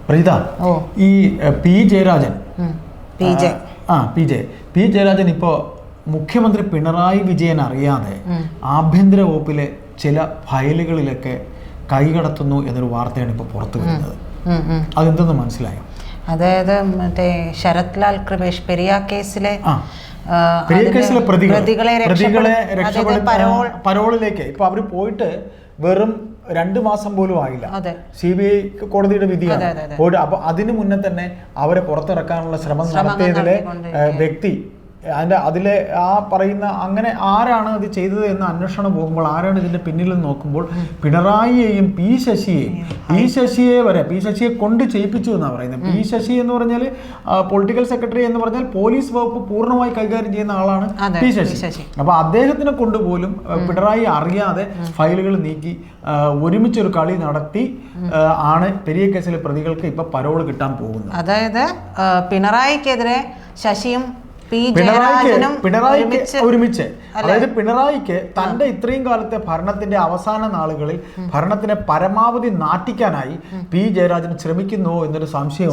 പ്രീത, ഈ പി ജയരാജൻ ഇപ്പോൾ മുഖ്യമന്ത്രി പിണറായി വിജയൻ അറിയാതെ ആഭ്യന്തര വകുപ്പിലെ ചില ഫയലുകളിലൊക്കെ കൈകടത്തുന്നു എന്നൊരു വാർത്തയാണ് ഇപ്പോൾ പുറത്തു വരുന്നത്. അതെന്തെന്ന് മനസ്സിലായോ? അതായത് മറ്റേ ശരത് ലാൽ കൃപേഷ് പെരിയ കേസിലെ പ്രതികളെ പരോളിലേക്ക് ഇപ്പൊ അവര് പോയിട്ട് വെറും 2 മാസം പോലും ആയില്ല. CBI കോടതിയുടെ വിധിയാണ്. അപ്പൊ അതിനു മുന്നേ തന്നെ അവരെ പുറത്തിറക്കാനുള്ള ശ്രമം നടത്തിയതിലെ വ്യക്തി അതിലെ ആ പറയുന്ന അങ്ങനെ ആരാണ് അത് ചെയ്തത് എന്ന് അന്വേഷണം പോകുമ്പോൾ ആരാണ് ഇതിന്റെ പിന്നിൽ നോക്കുമ്പോൾ പിണറായിയെയും പി ശശിയെ കൊണ്ട് ചെയ്യിപ്പിച്ചു എന്നാണ് പറയുന്നത്. പി ശശി എന്ന് പറഞ്ഞാൽ പൊളിറ്റിക്കൽ സെക്രട്ടറി എന്ന് പറഞ്ഞാൽ പോലീസ് വകുപ്പ് പൂർണ്ണമായി കൈകാര്യം ചെയ്യുന്ന ആളാണ് പി ശശി. അപ്പൊ അദ്ദേഹത്തിനെ കൊണ്ടുപോലും പിണറായി അറിയാതെ ഫയലുകൾ നീക്കി ഒരുമിച്ചൊരു കളി നടത്തി ആണ് പെരിയ കേസിലെ പ്രതികൾക്ക് ഇപ്പൊ പരോൾ കിട്ടാൻ പോകുന്നത്. അതായത് പിണറായിക്കെതിരെ ശശിയും പിണറായിക്ക് ഒരുമിച്ച്, അതായത് പിണറായിക്ക് തന്റെ ഇത്രയും കാലത്തെ ഭരണത്തിന്റെ അവസാന നാളുകളിൽ ഭരണത്തിനെ പരമാവധി നാട്ടിക്കാനായി പി ജയരാജൻ ശ്രമിക്കുന്നു എന്നൊരു സംശയം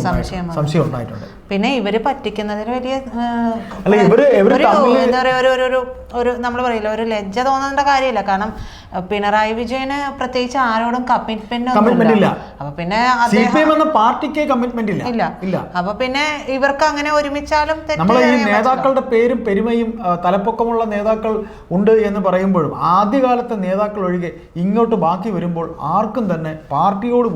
ഉണ്ടായിട്ടുണ്ട്. പിന്നെ ഇവര് പറ്റിക്കുന്നതിന് വലിയ നമ്മൾ പറയില്ല, ഒരു ലജ്ജ തോന്നേണ്ട കാര്യമില്ല. കാരണം പിണറായി വിജയന് പ്രത്യേകിച്ച് ആരോടും കമ്മിറ്റ്മെന്റ് ഇല്ല. അപ്പൊ പിന്നെ പാർട്ടിക്ക് കമ്മിറ്റ്മെന്റ് ഇല്ല. അപ്പൊ പിന്നെ ഇവർക്ക് അങ്ങനെ ഒരുമിച്ചാലും നേതാക്കളുടെ പേരും പെരുമയും തലപ്പൊക്കമുള്ള നേതാക്കൾ ഉണ്ട് എന്ന് പറയുമ്പോഴും ആദ്യകാലത്തെ നേതാക്കൾ ഒഴികെ ഇങ്ങോട്ട് ബാക്കി വരുമ്പോൾ ആർക്കും തന്നെ പാർട്ടിയോട്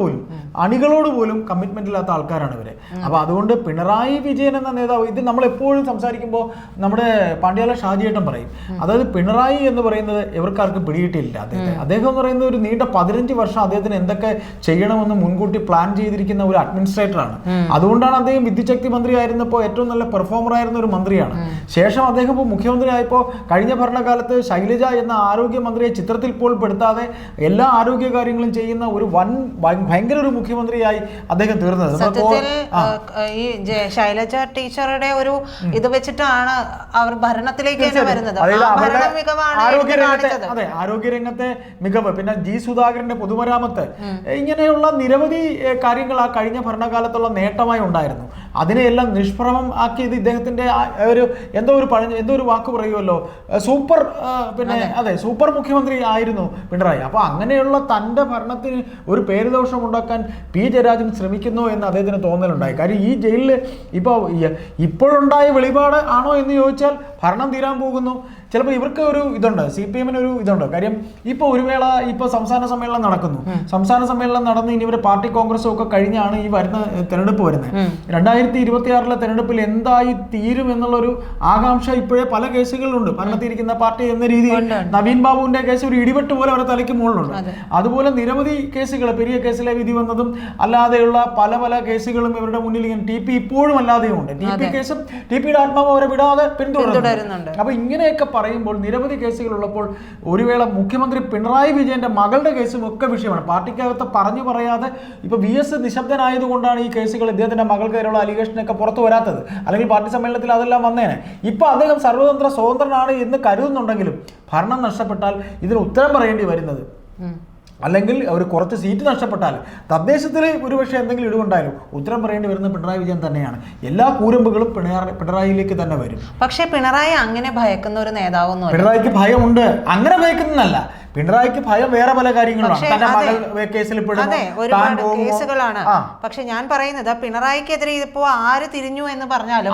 പോലും അണികളോട് പോലും കമ്മിറ്റ്മെന്റ് ഇല്ലാത്ത ആൾക്കാരാണ് ഇവര്. അപ്പൊ അതുകൊണ്ട് പിണറായി വിജയൻ എന്ന നേതാവ്, ഇത് നമ്മൾ എപ്പോഴും സംസാരിക്കുമ്പോൾ നമ്മുടെ പാണ്ഡ്യാല ഷാജിയേട്ടൻ പറയും, അതായത് പിണറായി എന്ന് പറയുന്നത് ഇവർക്കാർക്കും പിടികിട്ടിയില്ല. അദ്ദേഹം എന്ന് പറയുന്നത് ഒരു നീണ്ട 15 വർഷം അദ്ദേഹത്തിന് എന്തൊക്കെ ചെയ്യണമെന്ന് മുൻകൂട്ടി പ്ലാൻ ചെയ്തിരിക്കുന്ന ഒരു അഡ്മിനിസ്ട്രേറ്ററാണ്. അതുകൊണ്ടാണ് അദ്ദേഹം വിദ്യുച്ഛക്തി മന്ത്രി ആയിരുന്നപ്പോൾ ഏറ്റവും നല്ല പെർഫോമർ ആയിരുന്ന ഒരു മന്ത്രിയാണ്. ശേഷം അദ്ദേഹം ഇപ്പോൾ മുഖ്യമന്ത്രി ആയപ്പോൾ കഴിഞ്ഞ ഭരണകാലത്ത് ശൈലജ എന്ന ആരോഗ്യമന്ത്രിയെ ചിത്രത്തിൽ പോലും പെടുത്താതെ എല്ലാ ആരോഗ്യ കാര്യങ്ങളും ചെയ്യുന്ന ഒരു ഭയങ്കര ഒരു മുഖ്യമന്ത്രിയായി അദ്ദേഹം തീർന്നത്. ഈ ശൈലജ ടീച്ചറുടെ ഒരു ഇത് വെച്ചിട്ടാണ് അവർ ഭരണത്തിലേക്ക് തന്നെ വരുന്നത്. ആരോഗ്യരംഗത്തെ മികവ്, പിന്നെ ജി സുധാകരന്റെ പൊതുമരാമത്ത്, ഇങ്ങനെയുള്ള നിരവധി കാര്യങ്ങൾ ആ കഴിഞ്ഞ ഭരണകാലത്തുള്ള നേട്ടമായി ഉണ്ടായിരുന്നു. അതിനെയെല്ലാം നിഷ്പ്രഭം ആക്കിയത് ഇദ്ദേഹത്തിന്റെ എന്തോ ഒരു വാക്ക് പറയുമല്ലോ, സൂപ്പർ മുഖ്യമന്ത്രി ആയിരുന്നു പിണറായി. അപ്പൊ അങ്ങനെയുള്ള തന്റെ ഭരണത്തിന് ഒരു പേരുദോഷം ഉണ്ടാക്കാൻ പി ജയരാജൻ ശ്രമിക്കുന്നു എന്ന് അദ്ദേഹത്തിന് തോന്നലുണ്ടായി. കാര്യം ഈ ജയിലിൽ ഇപ്പോഴുണ്ടായ വെളിപാട് ആണോ എന്ന് ചോദിച്ചാൽ ഭരണം തീരാൻ പോകുന്നു. ചിലപ്പോൾ ഇവർക്ക് ഒരു ഇതുണ്ട്, CPM ഒരു ഇതുണ്ട്. കാര്യം ഇപ്പോൾ ഒരു വേള സംസ്ഥാന സമ്മേളനം നടക്കുന്നു. സംസ്ഥാന സമ്മേളനം നടന്ന് ഇനി ഇവരെ പാർട്ടി കോൺഗ്രസും ഒക്കെ കഴിഞ്ഞാണ് ഈ വരുന്ന തെരഞ്ഞെടുപ്പ് വരുന്നത്. 2026 തെരഞ്ഞെടുപ്പിൽ എന്തായി തീരും എന്നുള്ളൊരു ആകാംക്ഷ ഇപ്പോഴേ പല കേസുകളിലുണ്ട്. ഭരണത്തിരിക്കുന്ന പാർട്ടി എന്ന രീതിയിൽ നവീൻ ബാബുവിന്റെ കേസ് ഒരു ഇടിവെട്ട് പോലെ അവരുടെ തലയ്ക്ക് മുകളിലുണ്ട്. അതുപോലെ നിരവധി കേസുകൾ, പെരിയ കേസിലെ വിധി വന്നതും അല്ലാതെയുള്ള പല കേസുകളും ഇവരുടെ മുന്നിൽ TP ഇപ്പോഴും അല്ലാതെയും ഉണ്ട്. TP കേസും TPയുടെ ആത്മാവ് അവരെ വിടാതെ പിന്തുടരുന്നുണ്ട്. അപ്പൊ ഇങ്ങനെയൊക്കെ പറയുമ്പോൾ നിരവധി കേസുകൾ ഉള്ളപ്പോൾ ഒരു വേള മുഖ്യമന്ത്രി പിണറായി വിജയന്റെ മകളുടെ കേസും ഒക്കെ വിഷയമാണ്. പാർട്ടിക്കകത്ത് പറഞ്ഞു പറയാതെ ഇപ്പൊ VS നിശബ്ദനായതുകൊണ്ടാണ് ഈ കേസുകൾ ഇദ്ദേഹത്തിന്റെ മകൾക്കെതിരെയുള്ള അലിഗേഷനൊക്കെ പുറത്തു വരാത്തത്. അല്ലെങ്കിൽ പാർട്ടി സമ്മേളനത്തിൽ അതെല്ലാം വന്നേനെ. ഇപ്പൊ അദ്ദേഹം സ്വതന്ത്രനാണ് എന്ന് കരുതുന്നുണ്ടെങ്കിലും ഭരണം നഷ്ടപ്പെട്ടാൽ ഇതിന് ഉത്തരം പറയേണ്ടി വരുന്നത്, അല്ലെങ്കിൽ അവർ കുറച്ച് സീറ്റ് നഷ്ടപ്പെട്ടാൽ തദ്ദേശത്തിൽ ഒരുപക്ഷെ എന്തെങ്കിലും ഇടിവുണ്ടായാലും ഉത്തരം പറയേണ്ടി വരുന്ന പിണറായി വിജയൻ തന്നെയാണ്. എല്ലാ കൂരമ്പുകളും പിണറായിലേക്ക് തന്നെ വരും. പക്ഷേ പിണറായി അങ്ങനെ ഭയക്കുന്ന ഒരു നേതാവൊന്നും, പിണറായിക്ക് ഭയമുണ്ട്, അങ്ങനെ ഭയക്കുന്നതല്ല. പിണറായിക്ക് ഭയം വേറെ പല കാര്യങ്ങളാണ്. കേസുകളാണ്. പക്ഷെ ഞാൻ പറയുന്നത് പിണറായിക്കെതിരെ ഇപ്പോ ആര് തിരിഞ്ഞു എന്ന് പറഞ്ഞാലും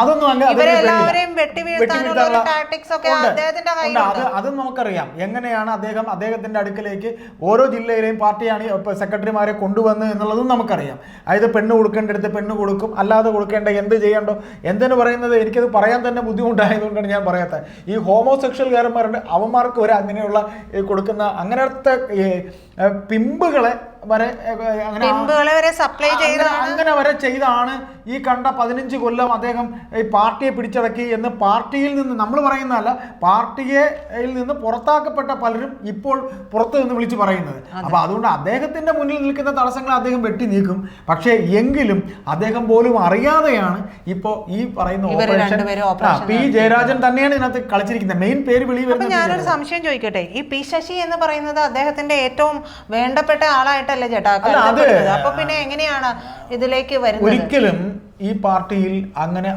ഇവരെല്ലാവരെയും വെട്ടിവീഴ്ത്താനുള്ള ടാക്ടിക്സ് ഒക്കെ അദ്ദേഹത്തിന്റെ കയ്യിലുണ്ട്. അത് നമുക്കറിയാം. എങ്ങനെയാണ് അദ്ദേഹത്തിന്റെ അടുക്കലേക്ക് ഓരോ ജില്ലയിലെയും പാർട്ടിയാണ് സെക്രട്ടറിമാരെ കൊണ്ടുവന്ന് എന്നുള്ളതും നമുക്കറിയാം. അതായത് പെണ്ണ് കൊടുക്കേണ്ടടുത്ത് പെണ്ണ് കൊടുക്കും, അല്ലാതെ കൊടുക്കേണ്ട എന്ത് ചെയ്യണ്ടോ എന്തെന്ന് പറയുന്നത് എനിക്കത് പറയാൻ തന്നെ ബുദ്ധിമുട്ടായതുകൊണ്ടാണ് ഞാൻ പറയാത്തത്. ഈ ഹോമോസെക്ഷൽകാരന്മാരുണ്ട്, അവന്മാർക്ക് വരെ അങ്ങനെയുള്ള കൊടുക്കുന്ന അങ്ങനത്തെ പിമ്പുകളെ വരെ സപ്ലൈ അങ്ങനെ വരെ ചെയ്താണ് ഈ കണ്ട 15 കൊല്ലം അദ്ദേഹം ഈ പാർട്ടിയെ പിടിച്ചടക്കി എന്ന് പാർട്ടിയിൽ നിന്ന് നമ്മൾ പറയുന്നതല്ല, പാർട്ടിയിൽ നിന്ന് പുറത്താക്കപ്പെട്ട പലരും ഇപ്പോൾ പുറത്തു നിന്ന് വിളിച്ച് പറയുന്നത്. അപ്പൊ അതുകൊണ്ട് അദ്ദേഹത്തിന്റെ മുന്നിൽ നിൽക്കുന്ന തടസ്സങ്ങൾ അദ്ദേഹം വെട്ടി നീക്കും. പക്ഷേ എങ്കിലും അദ്ദേഹം പോലും അറിയാതെയാണ് ഇപ്പോ ഈ പറയുന്ന ഓപ്പറേഷൻ പി ജയരാജൻ തന്നെയാണ് ഇതിനകത്ത് കളിച്ചിരിക്കുന്നത്. മെയിൻ പേര് വെളിയിൽ വരുന്നത്. ഞാനൊരു സംശയം ചോദിക്കട്ടെ, ഈ പി ശശി എന്ന് പറയുന്നത് അദ്ദേഹത്തിന്റെ ഏറ്റവും വേണ്ടപ്പെട്ട ആളായിട്ട് ആൾക്കാരല്ലേ ചേട്ടാ കരുതപ്പെടുന്നത്. അപ്പൊ പിന്നെ എങ്ങനെയാണ് ഇതിലേക്ക് വരുന്നത്? ഒരിക്കലും ഈ പാർട്ടിയിൽ അങ്ങനെ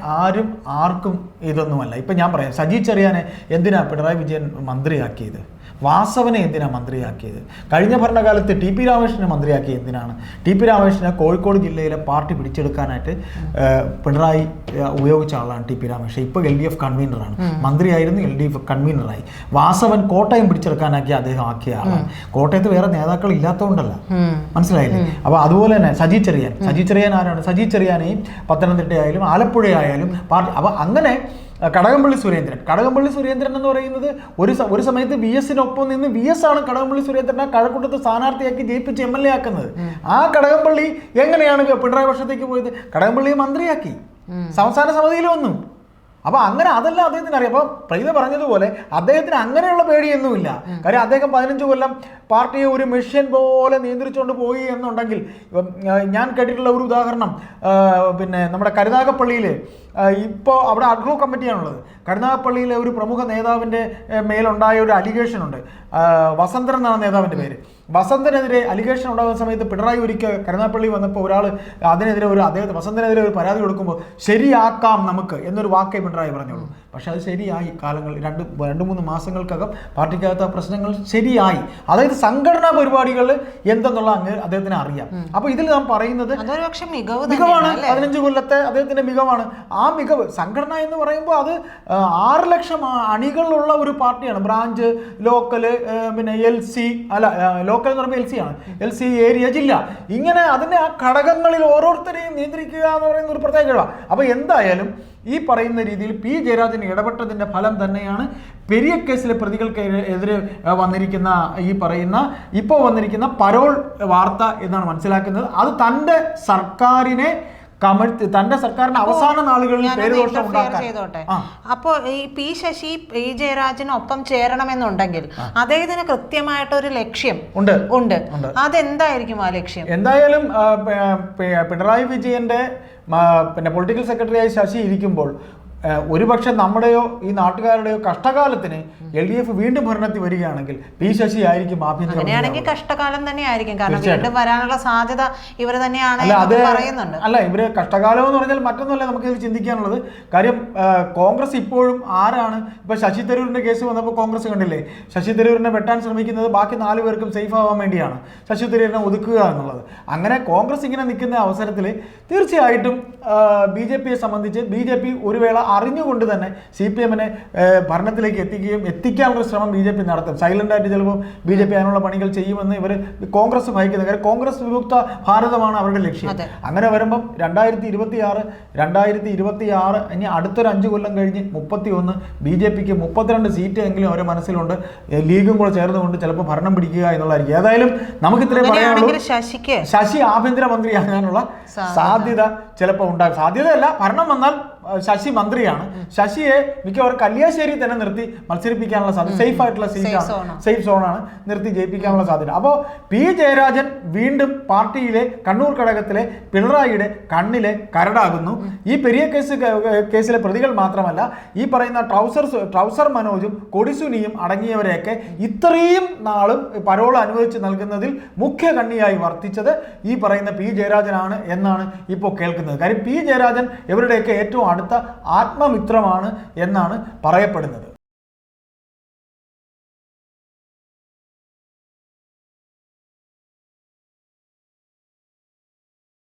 ആർക്കും ഇതൊന്നുമല്ല. ഇപ്പം ഞാൻ പറയാം, സജി ചെറിയാനെ എന്തിനാ പിണറായി വിജയൻ മന്ത്രിയാക്കിയത്? വാസവനെ എന്തിനാ മന്ത്രിയാക്കിയത്? കഴിഞ്ഞ ഭരണകാലത്ത് ടി പി രാമകൃഷ്ണനെ മന്ത്രിയാക്കിയത് എന്തിനാണ്? ടി പി രാമകൃഷ്ണനെ കോഴിക്കോട് ജില്ലയിലെ പാർട്ടി പിടിച്ചെടുക്കാനായിട്ട് പിണറായി ഉപയോഗിച്ച ആളാണ് ടി പി രാമകൃഷ്ണൻ. ഇപ്പോൾ LDF കൺവീനറാണ്, മന്ത്രിയായിരുന്നു, LDF കൺവീനറായി. വാസവൻ കോട്ടയം പിടിച്ചെടുക്കാനാക്കി അദ്ദേഹം ആക്കിയ ആളാണ്. കോട്ടയത്ത് വേറെ നേതാക്കൾ ഇല്ലാത്തതുകൊണ്ടല്ല, മനസ്സിലായില്ലേ? അപ്പോൾ അതുപോലെ തന്നെ സജി ചെറിയാൻ ആരാണ്? സജി ചെറിയാനെയും പത്തനംതിട്ടയായാലും ആലപ്പുഴയായാലും പാർട്ടി. അപ്പോൾ അങ്ങനെ കടകംപള്ളി സുരേന്ദ്രൻ എന്ന് പറയുന്നത് ഒരു സമയത്ത് VS-നൊപ്പം നിന്ന് VS ആണ് കടകംപള്ളി സുരേന്ദ്രനെ കഴക്കൂട്ടത്ത് സ്ഥാനാർത്ഥിയാക്കി ജയിപ്പിച്ച് MLA ആക്കുന്നത്. ആ കടകംപള്ളി എങ്ങനെയാണ് പിണറായി പക്ഷത്തേക്ക് പോയത്? കടകംപള്ളിയെ മന്ത്രിയാക്കി, സംസ്ഥാന സമിതിയിൽ വന്നു. അപ്പോൾ അങ്ങനെ അതെല്ലാം അദ്ദേഹത്തിന് അറിയാം. അപ്പോൾ പ്രീത പറഞ്ഞതുപോലെ അദ്ദേഹത്തിന് അങ്ങനെയുള്ള പേടിയൊന്നുമില്ല. കാര്യം അദ്ദേഹം 15 കൊല്ലം പാർട്ടിയെ ഒരു മെഷീൻ പോലെ നിയന്ത്രിച്ചുകൊണ്ട് പോയി എന്നുണ്ടെങ്കിൽ, ഞാൻ കേട്ടിട്ടുള്ള ഒരു ഉദാഹരണം, പിന്നെ നമ്മുടെ കരുനാഗപ്പള്ളിയിൽ ഇപ്പോൾ അവിടെ അഡ്ഹോ കമ്മിറ്റിയാണുള്ളത്. കരുനാഗപ്പള്ളിയിലെ ഒരു പ്രമുഖ നേതാവിൻ്റെ മേലുണ്ടായ ഒരു അലിഗേഷൻ ഉണ്ട്. വസന്തൻ എന്നാണ് നേതാവിൻ്റെ പേര്. വസന്തനെതിരെ അലിഗേഷൻ ഉണ്ടാകുന്ന സമയത്ത് പിണറായി ഒരിക്കൽ കരുനാഗപ്പള്ളി വന്നപ്പോൾ ഒരാൾ അതിനെതിരെ വസന്തനെതിരെ ഒരു പരാതി കൊടുക്കുമ്പോൾ ശരിയാക്കാം നമുക്ക് എന്നൊരു വാക്കേ പിണറായി പറഞ്ഞുള്ളൂ. പക്ഷെ അത് ശരിയായി. കാലങ്ങൾ 2-3 മാസങ്ങൾക്കകം പാർട്ടിക്കകത്ത് ആ പ്രശ്നങ്ങൾ ശരിയായി. അതായത് സംഘടനാ പരിപാടികളിൽ എന്തെന്നുള്ള അദ്ദേഹത്തിന് അറിയാം. അപ്പോൾ ഇതിൽ നാം പറയുന്നത് മികവാണ്, 15 കൊല്ലത്തെ അദ്ദേഹത്തിന്റെ മികവാണ്. ആ മികവ് സംഘടന എന്ന് പറയുമ്പോൾ അത് 6 ലക്ഷം അണികളുള്ള ഒരു പാർട്ടിയാണ്. ബ്രാഞ്ച്, ലോക്കല്, പിന്നെ LC ലോക്കൽ എന്ന് പറയുമ്പോൾ LC ആണ്, LC ഏരിയ, ജില്ല, ഇങ്ങനെ അതിൻ്റെ ആ ഘടകങ്ങളിൽ ഓരോരുത്തരെയും നിയന്ത്രിക്കുക എന്ന് പറയുന്ന ഒരു പ്രത്യേക കഴിവാണ്. അപ്പോൾ എന്തായാലും ഈ പറയുന്ന രീതിയിൽ പി ജയരാജൻ ഇടപെട്ടതിൻ്റെ ഫലം തന്നെയാണ് പെരിയ കേസിലെ പ്രതികൾക്ക് എതിരെ വന്നിരിക്കുന്ന ഇപ്പോൾ വന്നിരിക്കുന്ന പരോൾ വാർത്ത എന്നാണ് മനസ്സിലാക്കുന്നത്. അത് തൻ്റെ സർക്കാരിനെ തന്റെ സർക്കാരിന്റെ അവസാന നാളുകളിൽ പേരുദോഷം ചെയ്തോട്ടെ. അപ്പോൾ ഈ പി ശശി പി ജയരാജനൊപ്പം ചേരണമെന്നുണ്ടെങ്കിൽ അദ്ദേഹത്തിന് കൃത്യമായിട്ട് ഒരു ലക്ഷ്യം ഉണ്ട്. അതെന്തായിരിക്കും ആ ലക്ഷ്യം? എന്തായാലും പിണറായി വിജയന്റെ പിന്നെ പൊളിറ്റിക്കൽ സെക്രട്ടറിയായി ശശി ഇരിക്കുമ്പോൾ ഒരുപക്ഷെ നമ്മുടെയോ ഈ നാട്ടുകാരുടെയോ കഷ്ടകാലത്തിന് LDF വീണ്ടും ഭരണത്തിൽ വരികയാണെങ്കിൽ പി ശശി ആയിരിക്കും ആഭ്യന്തര. അങ്ങനെയാണെങ്കിൽ കഷ്ടകാലം തന്നെ ആയിരിക്കും, കാരണം വീണ്ടും വരാനുള്ള സാധ്യത ഇവർ തന്നെയാണ് പറയുന്നുണ്ട്. അല്ല, ഇവര് കഷ്ടകാലം എന്ന് പറഞ്ഞാൽ മറ്റൊന്നുമല്ല നമുക്ക് ഇതിൽ ചിന്തിക്കാനുള്ളത്. കാര്യം കോൺഗ്രസ് ഇപ്പോഴും ആരാണ്? ഇപ്പൊ ശശി തരൂരിന്റെ കേസ് വന്നപ്പോൾ കോൺഗ്രസ് കണ്ടില്ലേ, ശശി തരൂരിനെ വെട്ടാൻ ശ്രമിക്കുന്നത് ബാക്കി 4 പേർക്കും സേഫ് ആവാൻ വേണ്ടിയാണ്, ശശി തരൂരിനെ ഒതുക്കുക എന്നുള്ളത്. അങ്ങനെ കോൺഗ്രസ് ഇങ്ങനെ നിൽക്കുന്ന അവസരത്തിൽ തീർച്ചയായിട്ടും BJPയെ സംബന്ധിച്ച് BJP ഒരു വേള അറിഞ്ഞുകൊണ്ട് തന്നെ CPM-നെ ഭരണത്തിലേക്ക് എത്തിക്കാനുള്ള ശ്രമം BJP നടത്തും. സൈലൻ്റായിട്ട് ചിലപ്പോൾ BJP അതിനുള്ള പണികൾ ചെയ്യുമെന്ന് ഇവർ കോൺഗ്രസ് ഭയക്കുന്നത്. കാര്യം കോൺഗ്രസ് വിമുക്ത ഭാരതമാണ് അവരുടെ ലക്ഷ്യം. അങ്ങനെ വരുമ്പം 2026 ഇനി അടുത്തൊരു 5 കൊല്ലം കഴിഞ്ഞ് 31 BJPക്ക് 32 സീറ്റ് എങ്കിലും അവരുടെ മനസ്സിലുണ്ട്. ലീഗും കൂടെ ചേർന്നുകൊണ്ട് ചിലപ്പോൾ ഭരണം പിടിക്കുക എന്നുള്ളതായിരിക്കും. ഏതായാലും നമുക്ക് ഇത്രയും പറയാനുള്ളൂ. ശശി ആഭ്യന്തരമന്ത്രിയാകാനുള്ള സാധ്യത ചിലപ്പോൾ ഉണ്ടാകും. സാധ്യതയല്ല, ഭരണം വന്നാൽ ശശി മന്ത്രിയാണ്. ശശിയെ മിക്കവാറും കല്യാശ്ശേരി തന്നെ നിർത്തി മത്സരിപ്പിക്കാനുള്ള സാധ്യത, സേഫ് ആയിട്ടുള്ള സീറ്റാണ്, സേഫ് സോണാണ്, നിർത്തി ജയിപ്പിക്കാനുള്ള സാധ്യത. അപ്പോൾ പി ജയരാജൻ വീണ്ടും പാർട്ടിയിലെ കണ്ണൂർ ഘടകത്തിലെ പിണറായിയുടെ കണ്ണിലെ കരടാകുന്നു. ഈ പെരിയ കേസിലെ പ്രതികൾ മാത്രമല്ല, ഈ പറയുന്ന ട്രൗസർ മനോജും കൊടിസുനിയും അടങ്ങിയവരെയൊക്കെ ഇത്രയും നാളും പരോൾ അനുവദിച്ച് നൽകുന്നതിൽ മുഖ്യ കണ്ണിയായി വർത്തിച്ചത് ഈ പറയുന്ന പി ജയരാജനാണ് എന്നാണ് ഇപ്പോൾ കേൾക്കുന്നത്. കാര്യം പി ജയരാജൻ ഇവരുടെയൊക്കെ ഏറ്റവും അടുത്ത ആത്മമിത്രമാണ് എന്നാണ് പറയപ്പെടുന്നത്.